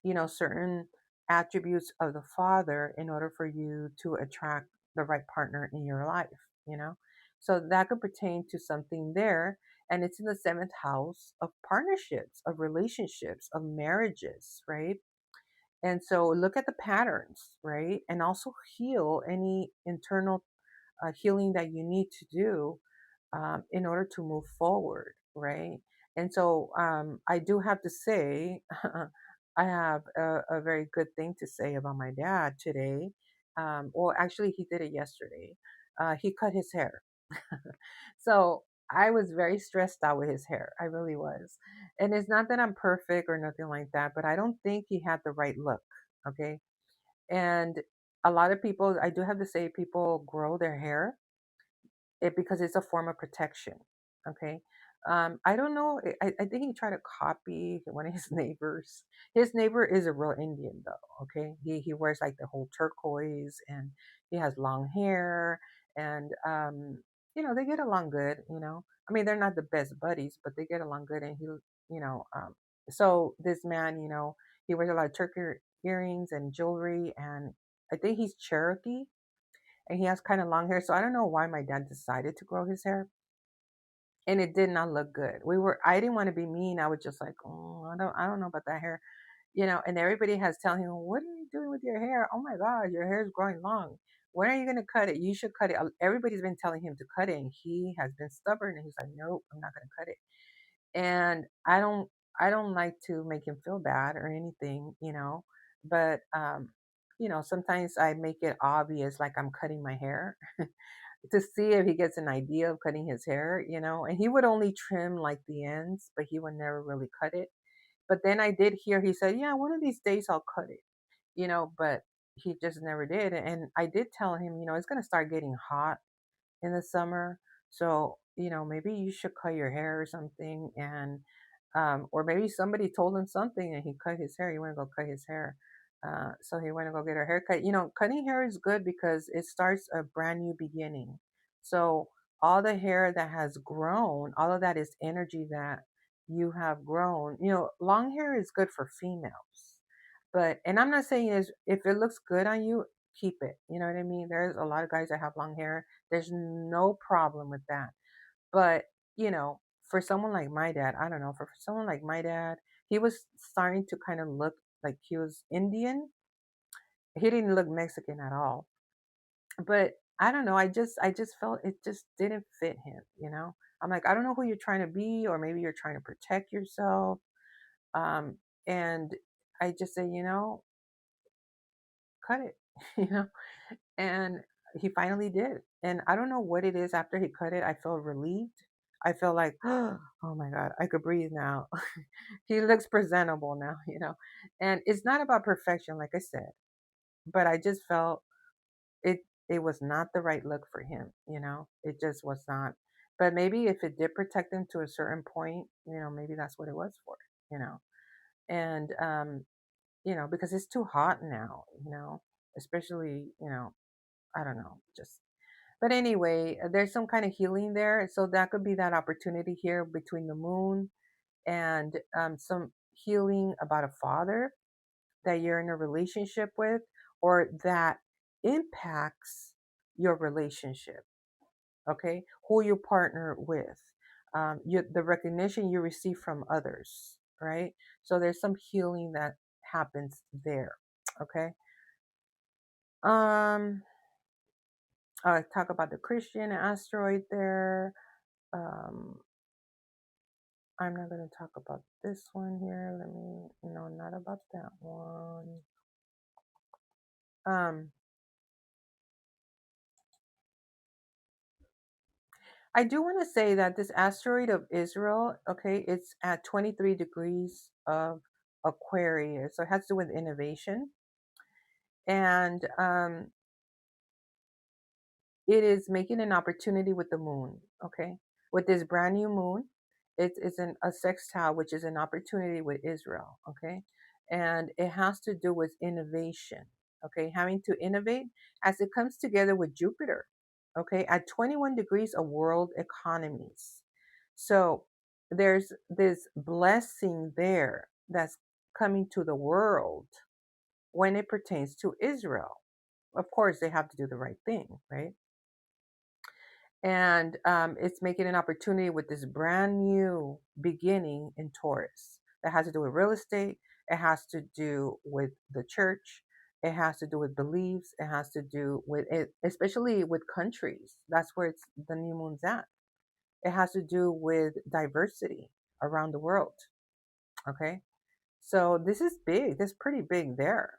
Speaker 1: you know, certain attributes of the father in order for you to attract the right partner in your life, you know. So that could pertain to something there, and it's in the seventh house of partnerships, of relationships, of marriages, right? And so look at the patterns, right? And also heal any internal healing that you need to do in order to move forward, right? And so I do have to say, I have a very good thing to say about my dad today. Well, actually, he did it yesterday. He cut his hair. So I was very stressed out with his hair. I really was. And it's not that I'm perfect or nothing like that, but I don't think he had the right look. Okay. And a lot of people, I do have to say, people grow their hair because it's a form of protection. Okay. I don't know. I think he tried to copy one of his neighbors. His neighbor is a real Indian though. Okay, he wears like the whole turquoise, and he has long hair, and they get along good. I mean, they're not the best buddies, but they get along good. And so this man, he wears a lot of turkey earrings and jewelry, and I think he's Cherokee, and he has kind of long hair. So I don't know why my dad decided to grow his hair, and it did not look good. I didn't want to be mean. I was just like, oh, I don't know about that hair, and everybody has telling him, what are you doing with your hair? Oh my God, your hair is growing long. When are you going to cut it? You should cut it. Everybody's been telling him to cut it, and he has been stubborn, and he's like, nope, I'm not going to cut it. And I don't like to make him feel bad or anything, but sometimes I make it obvious, like I'm cutting my hair to see if he gets an idea of cutting his hair, and he would only trim like the ends, but he would never really cut it. But then I did hear he said, yeah, one of these days I'll cut it, but he just never did. And I did tell him, it's going to start getting hot in the summer. So, maybe you should cut your hair or something. And, or maybe somebody told him something and he cut his hair. He went to go cut his hair. So he went to go get her haircut. Cutting hair is good because it starts a brand new beginning. So all the hair that has grown, all of that is energy that you have grown. Long hair is good for females. And I'm not saying is if it looks good on you, keep it. You know what I mean? There's a lot of guys that have long hair. There's no problem with that. But, for someone like my dad, I don't know, for someone like my dad, he was starting to kind of look like he was Indian. He didn't look Mexican at all. But I don't know, I just felt it just didn't fit him. I'm like, I don't know who you're trying to be, or maybe you're trying to protect yourself. Um, and I just say, cut it, you know? And he finally did. And I don't know what it is after he cut it. I felt relieved. I felt like, oh my God, I could breathe now. He looks presentable now. And it's not about perfection, like I said, but I just felt it it was not the right look for him. It just was not. But maybe if it did protect him to a certain point, maybe that's what it was for, you know. And because it's too hot now, especially, I don't know, just but anyway, there's some kind of healing there. So that could be that opportunity here between the moon and some healing about a father that you're in a relationship with, or that impacts your relationship. Okay. Who you partner with, the recognition you receive from others. Right. So there's some healing that happens there. Okay. Um, I talk about the Christian asteroid there. Um, I'm not going to talk about this one here. No, not about that one. Um, I do want to say that this asteroid of Israel, okay, it's at 23 degrees of Aquarius. So it has to do with innovation. And it is making an opportunity with the moon, okay? With this brand new moon, it's a sextile, which is an opportunity with Israel, okay? And it has to do with innovation, okay? Having to innovate as it comes together with Jupiter, okay? At 21 degrees of world economies. So there's this blessing there that's coming to the world when it pertains to Israel. Of course, they have to do the right thing, right? And it's making an opportunity with this brand new beginning in Taurus that has to do with real estate. It has to do with the church. It has to do with beliefs. It has to do with it, especially with countries. That's where the new moon's at. It has to do with diversity around the world. Okay. So this is big. This is pretty big there.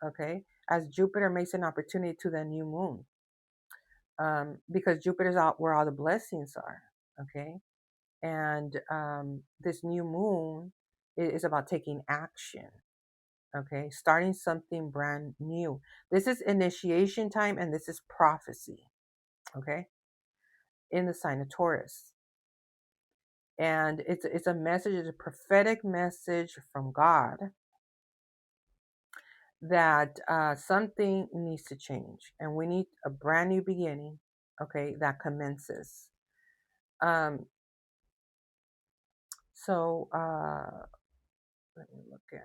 Speaker 1: Okay. As Jupiter makes an opportunity to the new moon, because Jupiter's out where all the blessings are. Okay. And this new moon is about taking action. Okay. Starting something brand new. This is initiation time, and this is prophecy. Okay. In the sign of Taurus. And it's a message, it's a prophetic message from God that something needs to change, and we need a brand new beginning, okay, that commences. Um, so let me look at,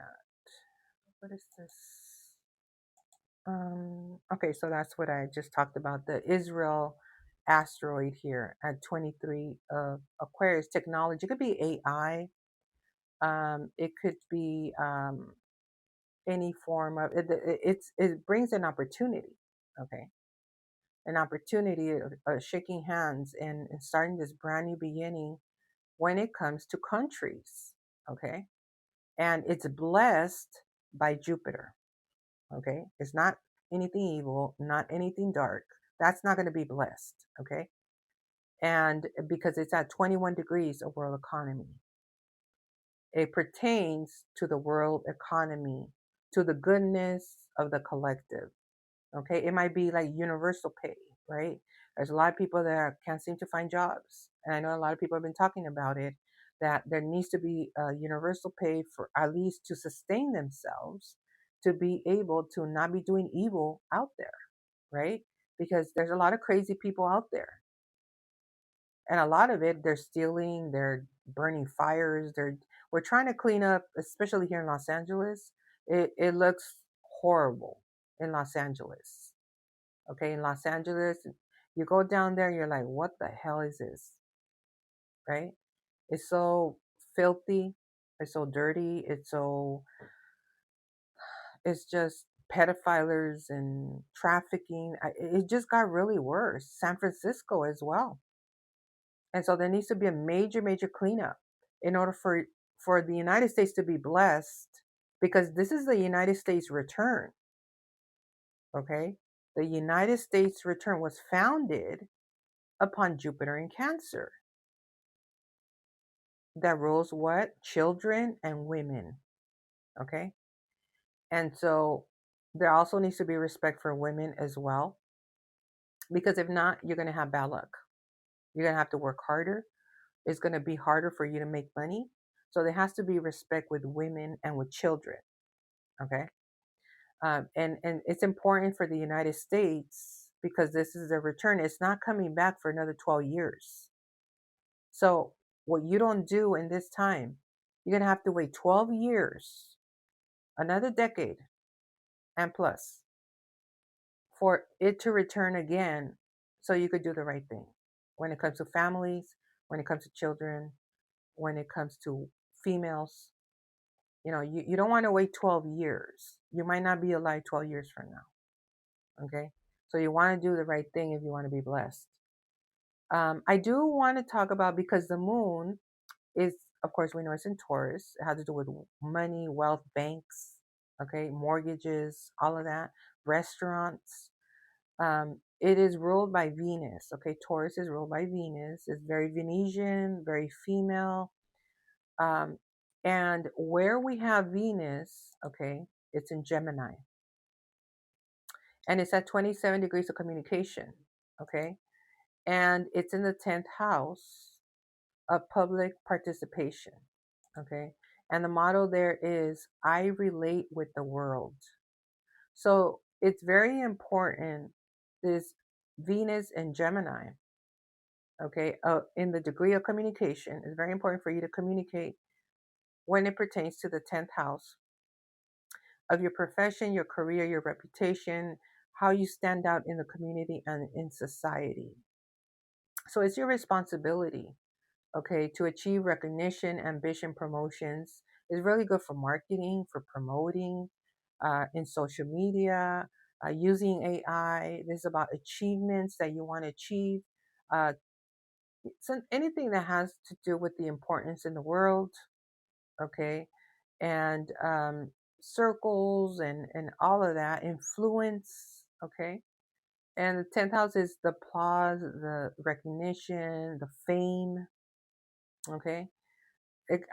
Speaker 1: what is this? Okay, so that's what I just talked about, the Israel asteroid here at 23 of Aquarius technology. It could be AI. It could be any form of it. It brings an opportunity, okay, an opportunity of shaking hands and starting this brand new beginning when it comes to countries, okay, and it's blessed by Jupiter, okay. It's not anything evil, not anything dark. That's not going to be blessed, okay. And because it's at 21 degrees of world economy, it pertains to the world economy, to the goodness of the collective. Okay, it might be like universal pay, right? There's a lot of people that can't seem to find jobs, and I know a lot of people have been talking about it. That there needs to be a universal pay for at least to sustain themselves, to be able to not be doing evil out there, right? Because there's a lot of crazy people out there, and a lot of it they're stealing, they're burning fires, we're trying to clean up, especially here in Los Angeles. It looks horrible in Los Angeles. Okay, in Los Angeles, you go down there, you're like, what the hell is this? Right? It's so filthy, it's so dirty, it's just pedophiles and trafficking. It just got really worse. San Francisco as well. And so there needs to be a major, major cleanup in order for the United States to be blessed, because this is the United States return. Okay? The United States return was founded upon Jupiter in Cancer, that rules what? Children and women. Okay? And so there also needs to be respect for women as well, because if not, you're going to have bad luck. You're going to have to work harder. It's going to be harder for you to make money. So there has to be respect with women and with children. Okay? And it's important for the United States because this is a return. It's not coming back for another 12 years. So what you don't do in this time, you're going to have to wait 12 years, another decade and plus, for it to return again, so you could do the right thing when it comes to families, when it comes to children, when it comes to females. You don't want to wait 12 years. You might not be alive 12 years from now. Okay? So you want to do the right thing if you want to be blessed. I do want to talk about, because the moon is, of course, we know it's in Taurus. It has to do with money, wealth, banks, okay, mortgages, all of that, restaurants. It is ruled by Venus. Okay, Taurus is ruled by Venus. It's very Venetian, very female. Um, and where we have Venus, okay, it's in Gemini. And it's at 27 degrees of communication. Okay. And it's in the 10th house of public participation. Okay. And the motto there is, I relate with the world. So it's very important, this Venus and Gemini, okay, in the degree of communication, it's very important for you to communicate when it pertains to the 10th house of your profession, your career, your reputation, how you stand out in the community and in society. So it's your responsibility, okay, to achieve recognition, ambition, promotions. Is really good for marketing, for promoting in social media, using AI. This is about achievements that you want to achieve. Uh, so anything that has to do with the importance in the world, okay, and circles and all of that, influence, okay. And the 10th house is the applause, the recognition, the fame, okay.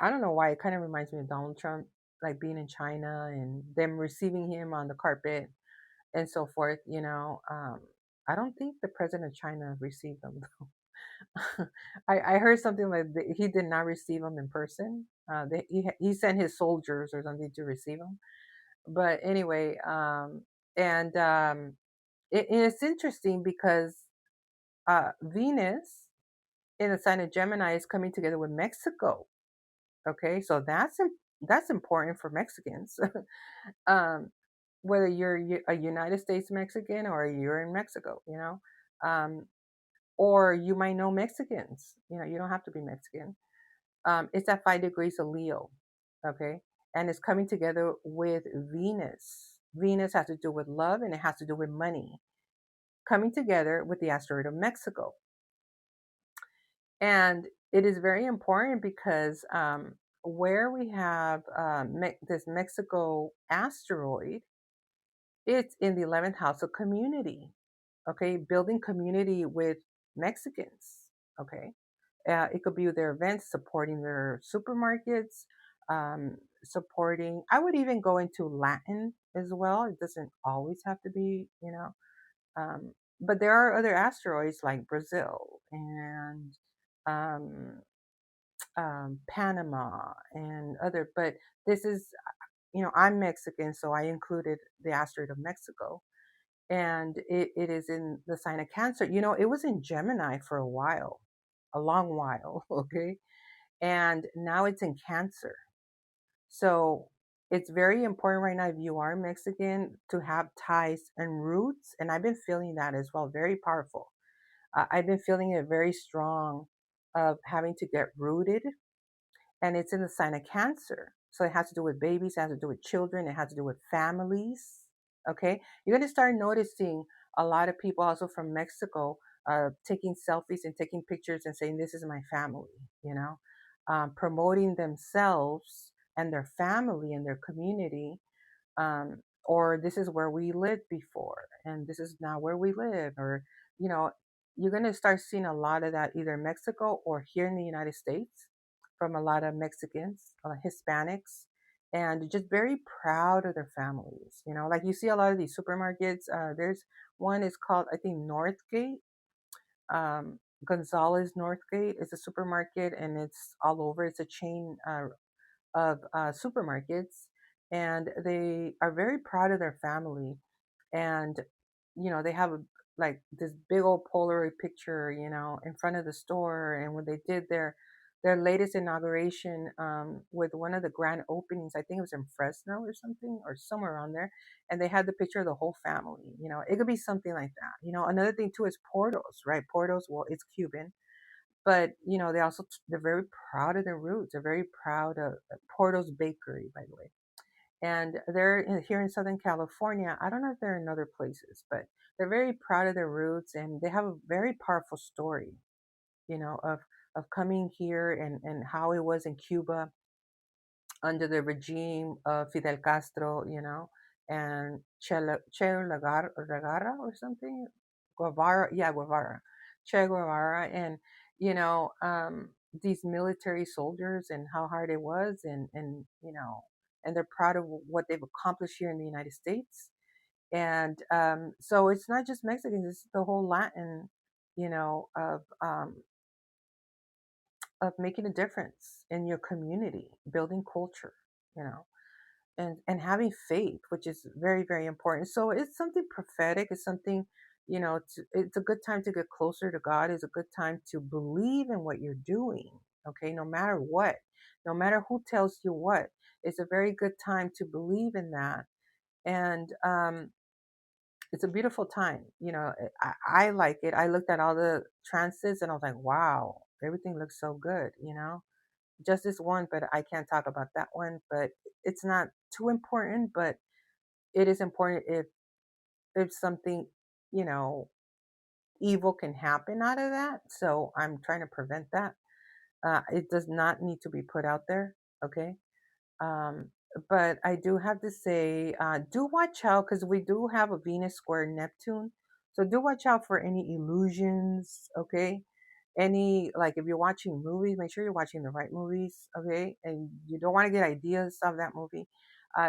Speaker 1: I don't know why it kind of reminds me of Donald Trump, like being in China and them receiving him on the carpet and so forth. I don't think the president of China received them. I heard something like he did not receive them in person. He sent his soldiers or something to receive them. But anyway, and it's interesting because Venus in the sign of Gemini is coming together with Mexico. Okay, so that's important for Mexicans. um, whether you're a United States Mexican or you're in Mexico, um, or you might know Mexicans. You don't have to be Mexican. It's at 5 degrees of Leo, okay, and it's coming together with Venus. Venus has to do with love and it has to do with money, coming together with the asteroid of Mexico. And it is very important because where we have this Mexico asteroid, it's in the 11th house of community, okay, building community with Mexicans, okay. It could be their events, supporting their supermarkets, supporting. I would even go into Latin as well. It doesn't always have to be, um, but there are other asteroids like Brazil and um, Panama and other. But this is, I'm Mexican, so I included the asteroid of Mexico. And it is in the sign of Cancer. It was in Gemini for a while, a long while, okay? And now it's in Cancer. So it's very important right now, if you are Mexican, to have ties and roots. And I've been feeling that as well, very powerful. I've been feeling it very strong of having to get rooted, and it's in the sign of Cancer. So it has to do with babies, it has to do with children, it has to do with families. Okay, you're going to start noticing a lot of people also from Mexico taking selfies and taking pictures and saying, "This is my family," promoting themselves and their family and their community, or this is where we lived before and this is now where we live, or you know you're going to start seeing a lot of that either in Mexico or here in the United States, from a lot of Mexicans, Hispanics, and just very proud of their families. Like you see a lot of these supermarkets. There's one is called, I think, Northgate. Gonzalez Northgate is a supermarket, and it's all over. It's a chain of supermarkets, and they are very proud of their family. And they have like this big old Polaroid picture, in front of the store. And when they did their latest inauguration, with one of the grand openings, I think it was in Fresno or something, or somewhere around there, and they had the picture of the whole family. It could be something like that. Another thing too is Portos, right? Portos, well, it's Cuban, but they're very proud of their roots. They're very proud of Porto's Bakery, by the way. And they're here in Southern California. I don't know if they're in other places, but they're very proud of their roots, and they have a very powerful story, of coming here, and how it was in Cuba under the regime of Fidel Castro, and Che Guevara or something, Guevara, yeah, Guevara, Che Guevara, and you know, um, these military soldiers, and how hard it was, and they're proud of what they've accomplished here in the United States. And so it's not just Mexicans; it's the whole Latin, you know, of um, of making a difference in your community, building culture, you know, and having faith, which is very, very important. So it's something prophetic. It's something, it's a good time to get closer to God. It's a good time to believe in what you're doing. Okay, no matter what, no matter who tells you what, it's a very good time to believe in that. And it's a beautiful time. I like it. I looked at all the transits and I was like, wow, everything looks so good. Just this one, but I can't talk about that one. But it's not too important, but it is important if something, you know, evil can happen out of that. So I'm trying to prevent that. It does not need to be put out there. Okay. Um, but I do have to say, do watch out, because we do have a Venus square Neptune. So do watch out for any illusions. Okay. Any, like, if you're watching movies, make sure you're watching the right movies. Okay. And you don't want to get ideas of that movie.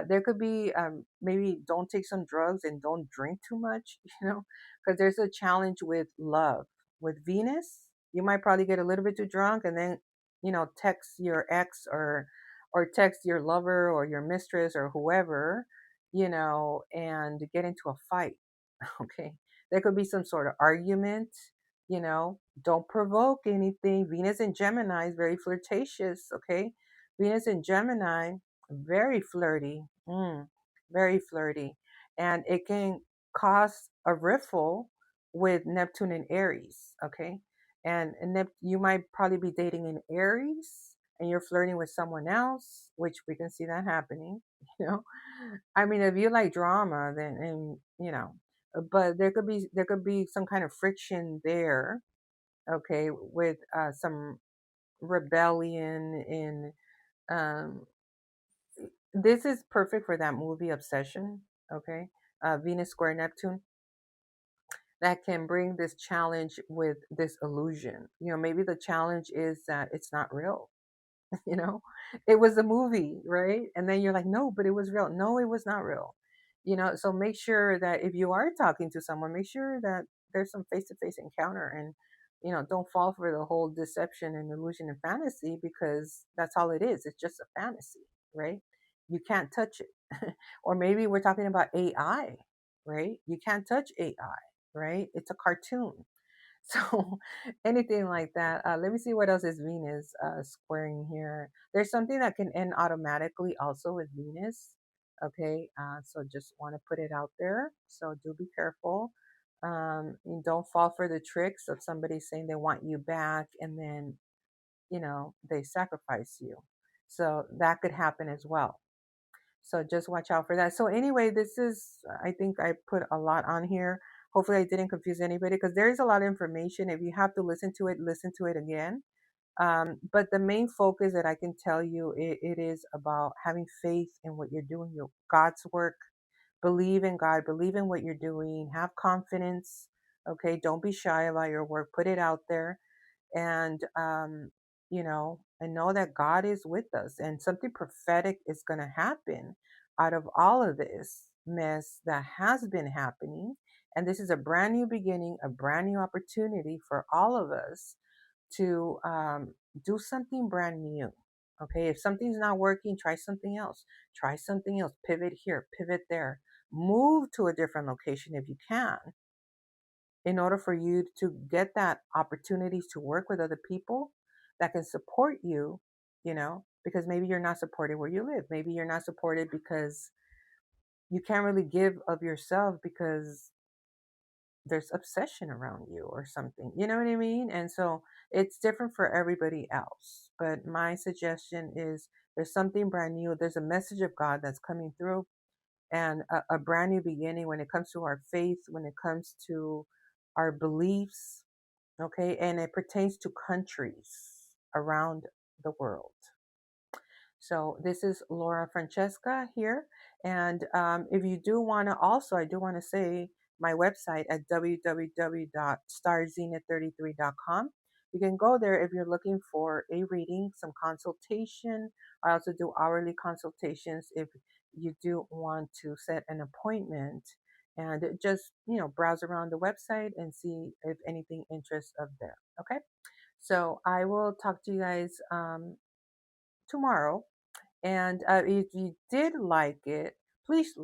Speaker 1: There could be, maybe don't take some drugs and don't drink too much, because there's a challenge with love with Venus. You might probably get a little bit too drunk and then, text your ex or text your lover or your mistress or whoever, and get into a fight. Okay. There could be some sort of argument, don't provoke anything. Venus in Gemini is very flirtatious. Okay. Venus in Gemini, very flirty, very flirty. And it can cause a riffle with Neptune and Aries. Okay. And you might probably be dating an Aries and you're flirting with someone else, which we can see that happening, you know. I mean, if you like drama, then, and but there could be some kind of friction there, okay, with some rebellion in um this is perfect for that movie Obsession, okay. Venus square Neptune, that can bring this challenge with this illusion. Maybe the challenge is that it's not real. you know it was a movie, right? And then you're like, no, but it was real. No, it was not real. So make sure that if you are talking to someone, make sure that there's some face-to-face encounter, and don't fall for the whole deception and illusion and fantasy, because that's all it is. It's just a fantasy, right? You can't touch it. Or maybe we're talking about AI, right? You can't touch AI, right? It's a cartoon. So anything like that. Let me see what else is Venus squaring here. There's something that can end automatically also with Venus. Okay, so just want to put it out there. So do be careful. And don't fall for the tricks of somebody saying they want you back and then, they sacrifice you. So that could happen as well. So just watch out for that. So anyway, I think I put a lot on here. Hopefully I didn't confuse anybody, because there's a lot of information. If you have to listen to it again. But the main focus that I can tell you, it is about having faith in what you're doing, your God's work. Believe in God, believe in what you're doing, have confidence. Okay. Don't be shy about your work. Put it out there, and and know that God is with us, and something prophetic is going to happen out of all of this mess that has been happening. And this is a brand new beginning, a brand new opportunity for all of us to do something brand new. Okay, if something's not working, try something else. Try something else. Pivot here, pivot there. Move to a different location if you can, in order for you to get that opportunities to work with other people that can support you, because maybe you're not supported where you live. Maybe you're not supported because you can't really give of yourself because there's obsession around you or something. You know what I mean? And so it's different for everybody else. But my suggestion is, there's something brand new. There's a message of God that's coming through, and a brand new beginning when it comes to our faith, when it comes to our beliefs. Okay, and it pertains to countries around the world. So this is Laura Francesca here. And if you do want to, also, I do want to say my website at www.starzenith33.com. You can go there if you're looking for a reading, some consultation. I also do hourly consultations if you do want to set an appointment, and just, browse around the website and see if anything interests up there. Okay. So I will talk to you guys tomorrow. And if you did like it, please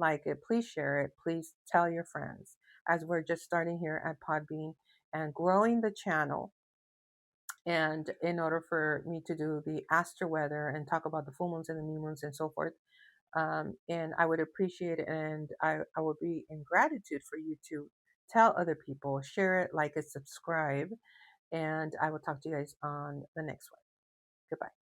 Speaker 1: share it, please tell your friends, as we're just starting here at Podbean and growing the channel. And in order for me to do the astro weather and talk about the full moons and the new moons and so forth, and I would appreciate it, and I would be in gratitude for you to tell other people, share it, like it, subscribe, and I will talk to you guys on the next one. Goodbye.